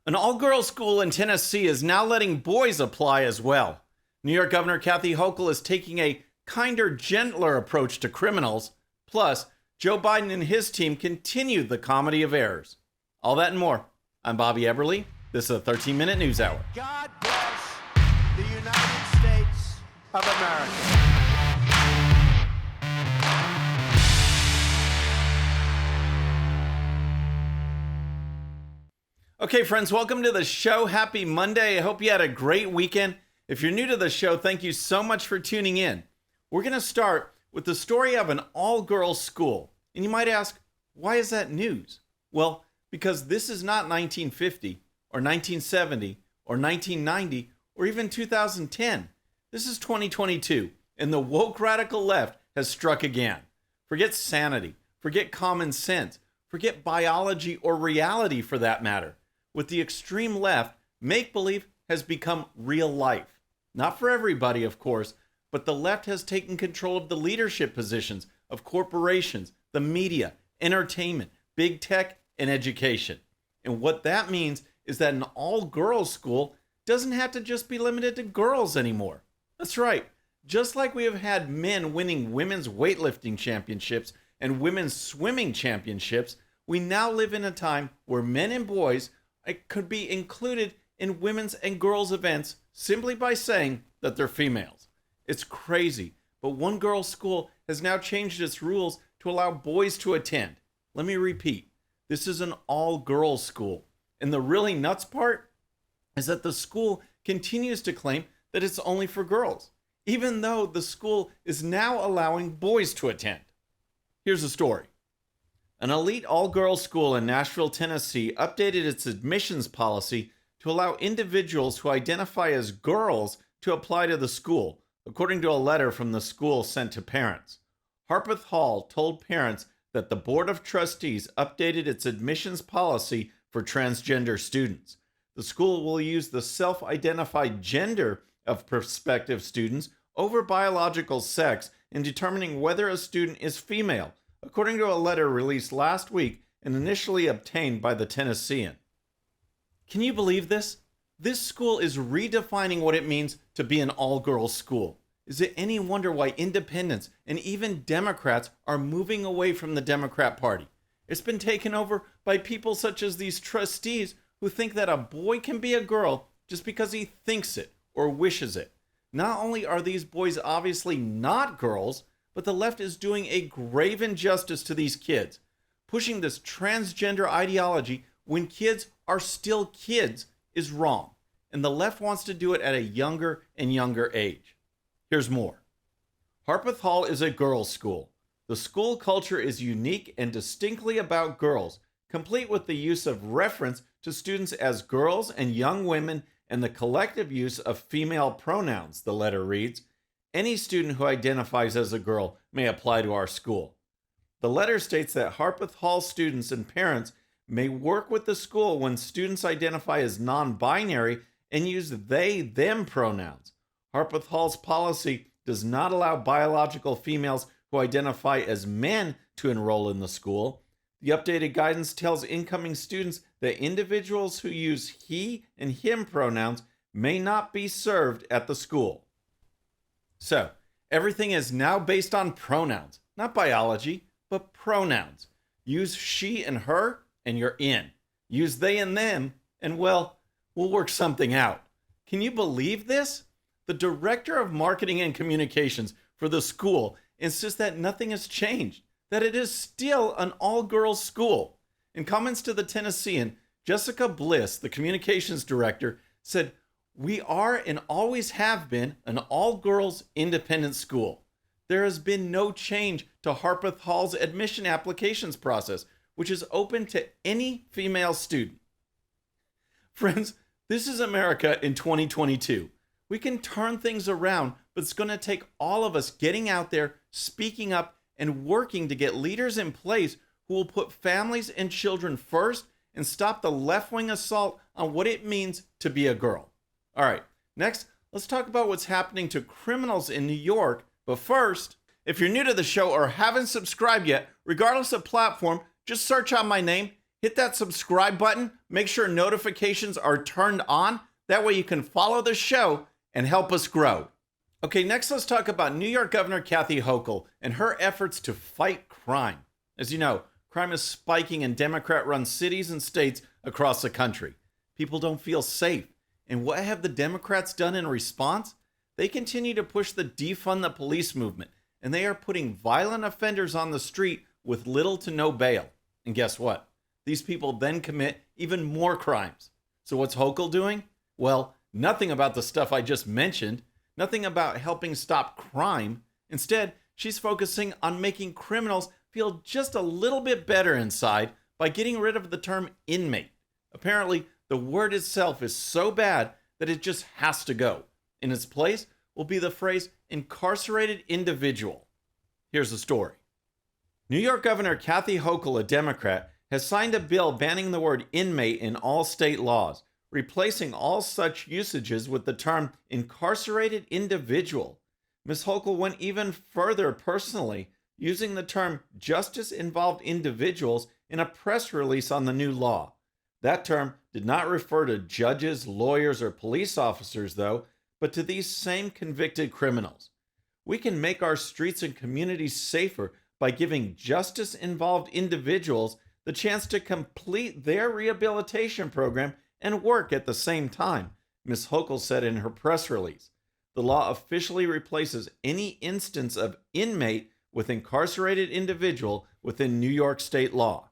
An all-girls school in Tennessee is now letting boys apply as well. New York Governor Kathy Hochul is taking a kinder, gentler approach to criminals. Plus, Joe Biden and his team continued the comedy of errors. All that and more. I'm Bobby Eberle. This is a 13-minute news hour. God bless the United States of America. Okay, friends, welcome to the show. Happy Monday. I hope you had a great weekend. If you're new to the show, thank you so much for tuning in. We're going to start with the story of an all-girls school. And you might ask, why is that news? Well, because this is not 1950 or 1970 or 1990 or even 2010. This is 2022, and the woke radical left has struck again. Forget sanity, forget common sense, forget biology or reality for that matter. With the extreme left, make-believe has become real life. Not for everybody, of course, but the left has taken control of the leadership positions of corporations, the media, entertainment, big tech, and education. And what that means is that an all-girls school doesn't have to just be limited to girls anymore. That's right. Just like we have had men winning women's weightlifting championships and women's swimming championships, we now live in a time where men and boys could be included in women's and girls' events simply by saying that they're females. It's crazy, but one girls' school has now changed its rules to allow boys to attend. Let me repeat, this is an all-girls school. And the really nuts part is that the school continues to claim that it's only for girls, even though the school is now allowing boys to attend. Here's the story. An elite all-girls school in Nashville, Tennessee updated its admissions policy to allow individuals who identify as girls to apply to the school, according to a letter from the school sent to parents. Harpeth Hall told parents that the Board of Trustees updated its admissions policy for transgender students. The school will use the self-identified gender of prospective students over biological sex in determining whether a student is female, according to a letter released last week and initially obtained by the Tennessean. Can you believe this? This school is redefining what it means to be an all-girls school. Is it any wonder why independents and even Democrats are moving away from the Democrat Party? It's been taken over by people such as these trustees who think that a boy can be a girl just because he thinks it or wishes it. Not only are these boys obviously not girls, but the left is doing a grave injustice to these kids, pushing this transgender ideology when kids are still kids is wrong, and the left wants to do it at a younger and younger age. Here's more. Harpeth Hall is a girls' school. The school culture is unique and distinctly about girls, complete with the use of reference to students as girls and young women and the collective use of female pronouns, the letter reads. Any student who identifies as a girl may apply to our school. The letter states that Harpeth Hall students and parents may work with the school when students identify as non-binary and use they, them pronouns. Harpeth Hall's policy does not allow biological females who identify as men to enroll in the school. The updated guidance tells incoming students that individuals who use he and him pronouns may not be served at the school. So, everything is now based on pronouns, not biology, but pronouns. Use she and her, and you're in. Use they and them, and well, we'll work something out. Can you believe this? The director of marketing and communications for the school insists that nothing has changed, that it is still an all-girls school. In comments to the Tennessean, Jessica Bliss, the communications director, said, "We are and always have been an all-girls independent school. There has been no change to Harpeth Hall's admission applications process, which is open to any female student." Friends, this is America in 2022. We can turn things around, but it's going to take all of us getting out there, speaking up, and working to get leaders in place who will put families and children first and stop the left-wing assault on what it means to be a girl. All right, next, let's talk about what's happening to criminals in New York. But first, if you're new to the show or haven't subscribed yet, regardless of platform, just search out my name, Hit that subscribe button. Make sure notifications are turned on. That way you can follow the show and help us grow. Okay, next let's talk about New York Governor Kathy Hochul and her efforts to fight crime. As you know, crime is spiking in Democrat-run cities and states across the country. People don't feel safe. And what have the Democrats done in response? They continue to push the defund the police movement, and they are putting violent offenders on the street with little to no bail. And guess what? These people then commit even more crimes. So what's Hochul doing? Well, nothing about the stuff I just mentioned. Nothing about helping stop crime. Instead, she's focusing on making criminals feel just a little bit better inside by getting rid of the term inmate. Apparently, the word itself is so bad that it just has to go. In its place will be the phrase incarcerated individual. Here's the story. New York Governor Kathy Hochul, a Democrat, has signed a bill banning the word inmate in all state laws, replacing all such usages with the term incarcerated individual. Ms. Hochul went even further personally, using the term justice-involved individuals in a press release on the new law. That term did not refer to judges, lawyers, or police officers, though, but to these same convicted criminals. We can make our streets and communities safer by giving justice-involved individuals the chance to complete their rehabilitation program and work at the same time, Ms. Hochul said in her press release. The law officially replaces any instance of inmate with incarcerated individual within New York state law.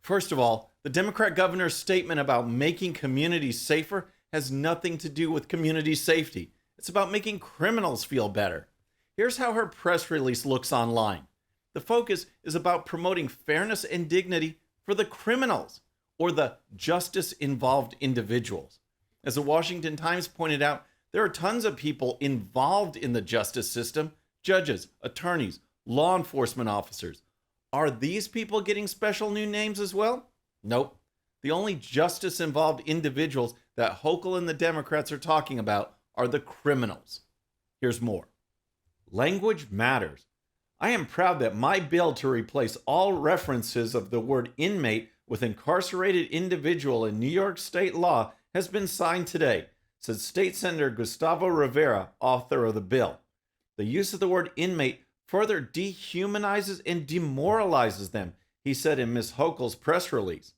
First of all, the Democrat governor's statement about making communities safer has nothing to do with community safety. It's about making criminals feel better. Here's how her press release looks online. The focus is about promoting fairness and dignity for the criminals, or the justice-involved individuals. As the Washington Times pointed out, there are tons of people involved in the justice system: judges, attorneys, law enforcement officers. Are these people getting special new names as well? Nope. The only justice-involved individuals that Hochul and the Democrats are talking about are the criminals. Here's more. Language matters. I am proud that my bill to replace all references of the word inmate with incarcerated individual in New York state law has been signed today, said State Senator Gustavo Rivera, author of the bill. The use of the word inmate further dehumanizes and demoralizes them, he said in Ms. Hochul's press release.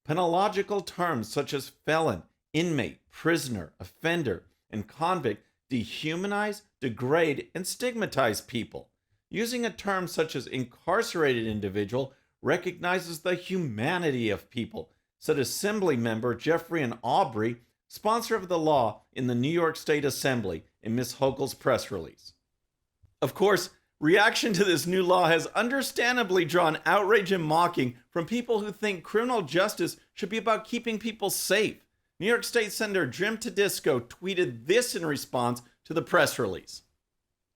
Penological terms such as felon, inmate, prisoner, offender, and convict dehumanize, degrade, and stigmatize people. Using a term such as incarcerated individual recognizes the humanity of people, said Assembly member Jeffrey Aubrey, sponsor of the law in the New York State Assembly, in Ms. Hochul's press release. Of course, reaction to this new law has understandably drawn outrage and mocking from people who think criminal justice should be about keeping people safe. New York State Senator Jim Tedisco tweeted this in response to the press release.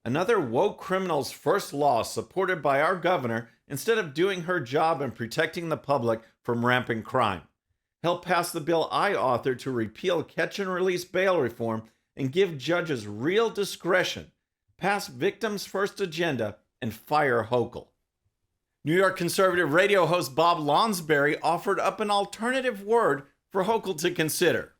Another woke criminal's first law supported by our governor instead of doing her job and protecting the public from rampant crime. Help pass the bill I authored to repeal catch and release bail reform and give judges real discretion. Pass victims first agenda and fire Hochul. New York conservative radio host Bob Lonsberry offered up an alternative word for Hochul to consider.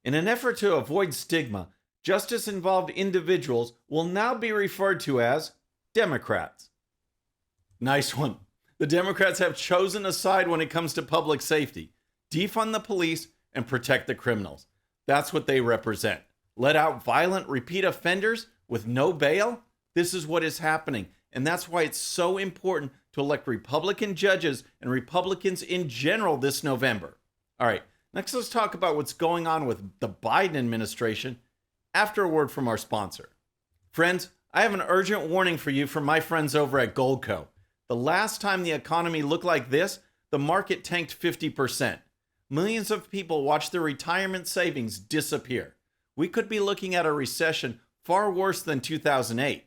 In an effort to avoid stigma, justice-involved individuals will now be referred to as Democrats. Nice one. The Democrats have chosen a side when it comes to public safety. Defund the police and protect the criminals. That's what they represent. Let out violent repeat offenders with no bail? This is what is happening. And that's why it's so important to elect Republican judges and Republicans in general this November. All right, next let's talk about what's going on with the Biden administration after a word from our sponsor. Friends, I have an urgent warning for you from my friends over at Goldco. The last time the economy looked like this, the market tanked 50%. Millions of people watched their retirement savings disappear. We could be looking at a recession far worse than 2008.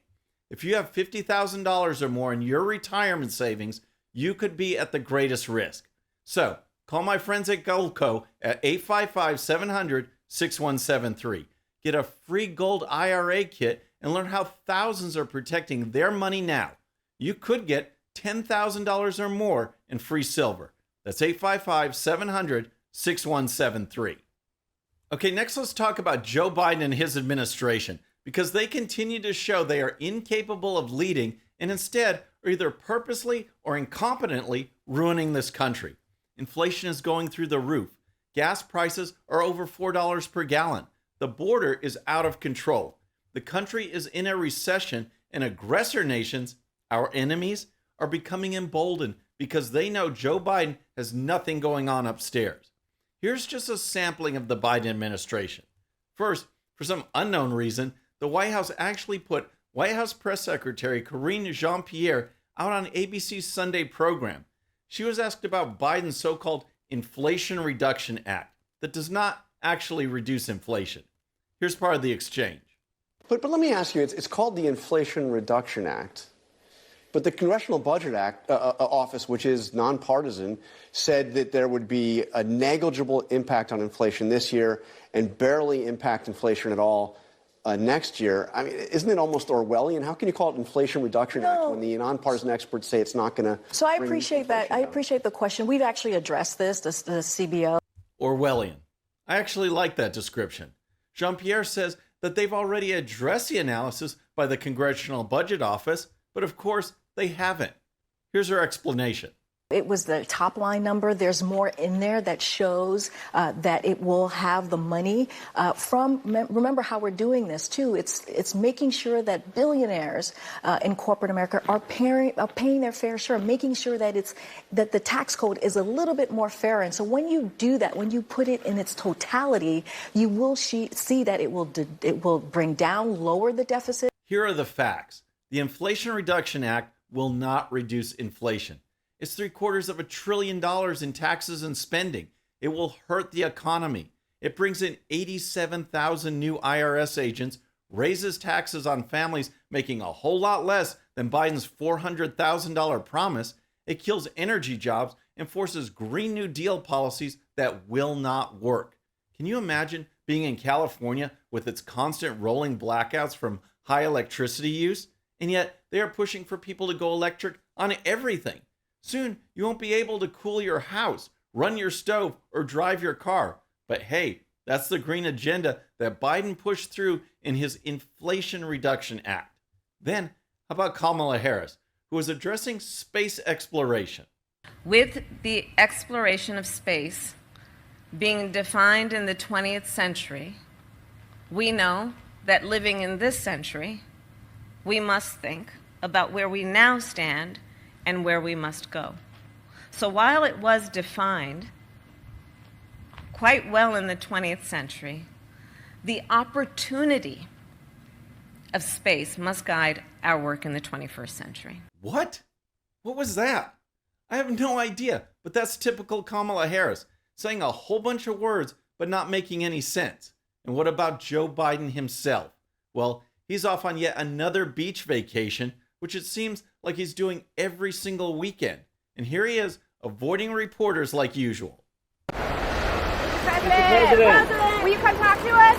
If you have $50,000 or more in your retirement savings, you could be at the greatest risk. So, call my friends at Goldco at 855-700-6173. Get a free gold IRA kit and learn how thousands are protecting their money now. You could get $10,000 or more in free silver. That's 855-700-6173. Okay, next let's talk about Joe Biden and his administration, because they continue to show they are incapable of leading and instead are either purposely or incompetently ruining this country. Inflation is going through the roof. Gas prices are over $4 per gallon. The border is out of control. The country is in a recession, and aggressor nations, our enemies, are becoming emboldened because they know Joe Biden has nothing going on upstairs. Here's just a sampling of the Biden administration. First, for some unknown reason, the White House actually put White House Press Secretary Karine Jean-Pierre out on ABC's Sunday program. She was asked about Biden's so-called Inflation Reduction Act that does not actually reduce inflation. Here's part of the exchange. But let me ask you, it's called the Inflation Reduction Act. But the Congressional Budget Office, which is nonpartisan, said that there would be a negligible impact on inflation this year and barely impact inflation at all next year. I mean, isn't it almost Orwellian? How can you call it Inflation Reduction Act when the nonpartisan experts say it's not going to? So I appreciate that. I appreciate the question. We've actually addressed this, the CBO. Orwellian. I actually like that description. Jean-Pierre says that they've already addressed the analysis by the Congressional Budget Office, but of course, they haven't. Here's her explanation. It was the top line number. There's more in there that shows that it will have the money remember how we're doing this too. It's making sure that billionaires in corporate America are paying their fair share, making sure that that the tax code is a little bit more fair. And so when you do that, when you put it in its totality, you will see that it will bring down, lower the deficit. Here are the facts. The Inflation Reduction Act will not reduce inflation. It's $750 billion in taxes and spending. It will hurt the economy. It brings in 87,000 new IRS agents, raises taxes on families making a whole lot less than Biden's $400,000 promise. It kills energy jobs and forces Green New Deal policies that will not work. Can you imagine being in California with its constant rolling blackouts from high electricity use? And yet they are pushing for people to go electric on everything. Soon you won't be able to cool your house, run your stove, or drive your car. But hey, that's the green agenda that Biden pushed through in his Inflation Reduction Act. Then, how about Kamala Harris, who is addressing space exploration? With the exploration of space being defined in the 20th century, we know that living in this century, we must think about where we now stand and where we must go. So while it was defined quite well in the 20th century, the opportunity of space must guide our work in the 21st century. What? What was that? I have no idea, but that's typical Kamala Harris, saying a whole bunch of words but not making any sense. And what about Joe Biden himself? Well, he's off on yet another beach vacation, which it seems like he's doing every single weekend. And here he is, avoiding reporters like usual. President, will you come talk to us?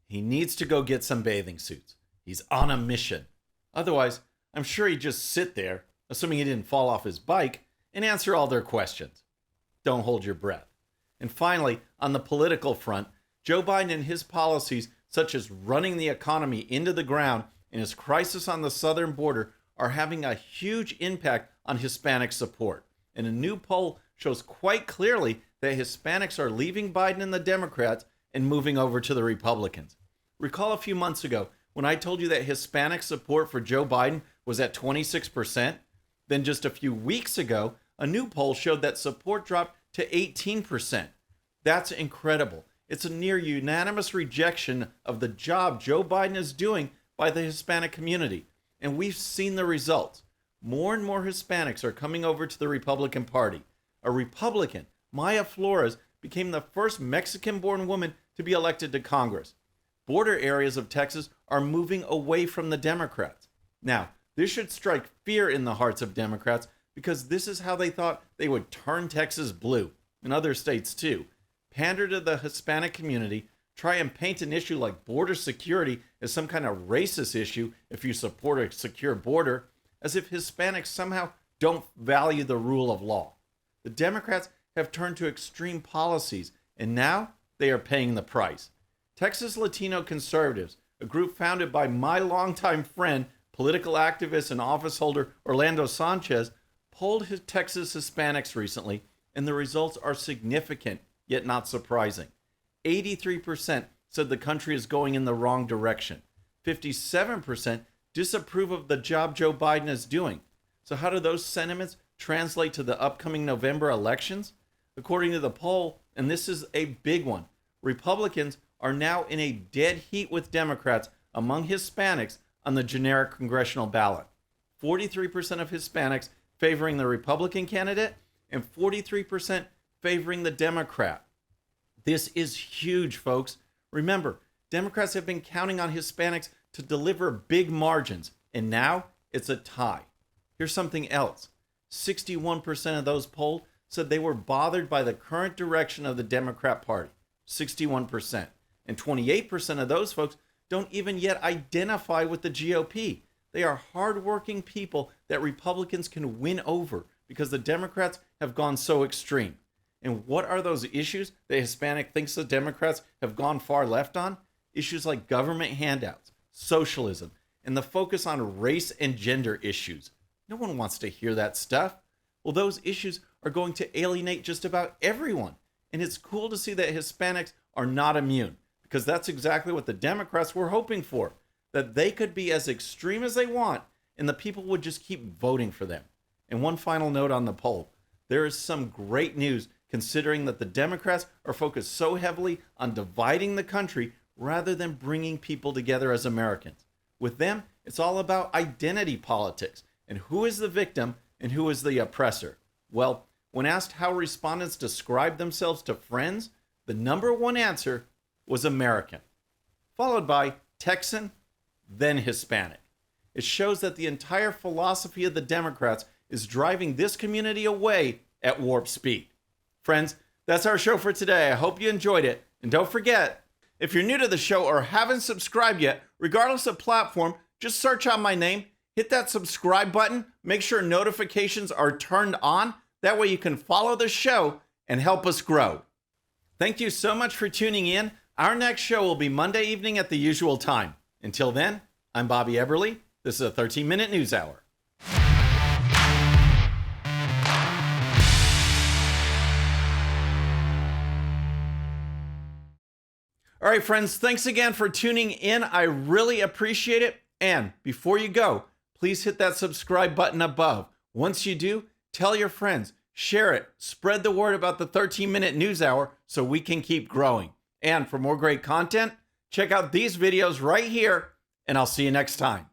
He needs to go get some bathing suits. He's on a mission. Otherwise, I'm sure he'd just sit there, assuming he didn't fall off his bike, and answer all their questions. Don't hold your breath. And finally, on the political front, Joe Biden and his policies, such as running the economy into the ground and his crisis on the southern border, are having a huge impact on Hispanic support. And a new poll shows quite clearly that Hispanics are leaving Biden and the Democrats and moving over to the Republicans. Recall a few months ago when I told you that Hispanic support for Joe Biden was at 26%? Then just a few weeks ago, a new poll showed that support dropped to 18%. That's incredible. It's a near unanimous rejection of the job Joe Biden is doing by the Hispanic community. And we've seen the results. More and more Hispanics are coming over to the Republican Party. A Republican, Maya Flores, became the first Mexican-born woman to be elected to Congress. Border areas of Texas are moving away from the Democrats. Now, this should strike fear in the hearts of Democrats because this is how they thought they would turn Texas blue, and other states too. Pander to the Hispanic community, try and paint an issue like border security as some kind of racist issue if you support a secure border, as if Hispanics somehow don't value the rule of law. The Democrats have turned to extreme policies, and now they are paying the price. Texas Latino Conservatives, a group founded by my longtime friend, political activist and office holder Orlando Sanchez, polled Texas Hispanics recently, and the results are significant, yet not surprising. 83% said the country is going in the wrong direction. 57% disapprove of the job Joe Biden is doing. So how do those sentiments translate to the upcoming November elections? According to the poll, and this is a big one, Republicans are now in a dead heat with Democrats among Hispanics on the generic congressional ballot. 43% of Hispanics favoring the Republican candidate and 43% favoring the Democrat. This is huge, folks. Remember, Democrats have been counting on Hispanics to deliver big margins, and now it's a tie. Here's something else. 61% of those polled said they were bothered by the current direction of the Democrat Party. 61%. And 28% of those folks don't even yet identify with the GOP. They are hardworking people that Republicans can win over because the Democrats have gone so extreme. And what are those issues that Hispanic thinks the Democrats have gone far left on? Issues like government handouts, socialism, and the focus on race and gender issues. No one wants to hear that stuff. Well, those issues are going to alienate just about everyone. And it's cool to see that Hispanics are not immune, because that's exactly what the Democrats were hoping for, that they could be as extreme as they want and the people would just keep voting for them. And one final note on the poll. There is some great news considering that the Democrats are focused so heavily on dividing the country rather than bringing people together as Americans. With them, it's all about identity politics and who is the victim and who is the oppressor. Well, when asked how respondents describe themselves to friends, the number one answer was American, followed by Texan, then Hispanic. It shows that the entire philosophy of the Democrats is driving this community away at warp speed. Friends, that's our show for today. I hope you enjoyed it. And don't forget, if you're new to the show or haven't subscribed yet, regardless of platform, just search out my name, hit that subscribe button, make sure notifications are turned on. That way you can follow the show and help us grow. Thank you so much for tuning in. Our next show will be Monday evening at the usual time. Until then, I'm Bobby Eberle. This is a 13-minute news hour. All right, friends, thanks again for tuning in. I really appreciate it. And before you go, please hit that subscribe button above. Once you do, tell your friends, share it, spread the word about the 13-minute news hour so we can keep growing. And for more great content, check out these videos right here, and I'll see you next time.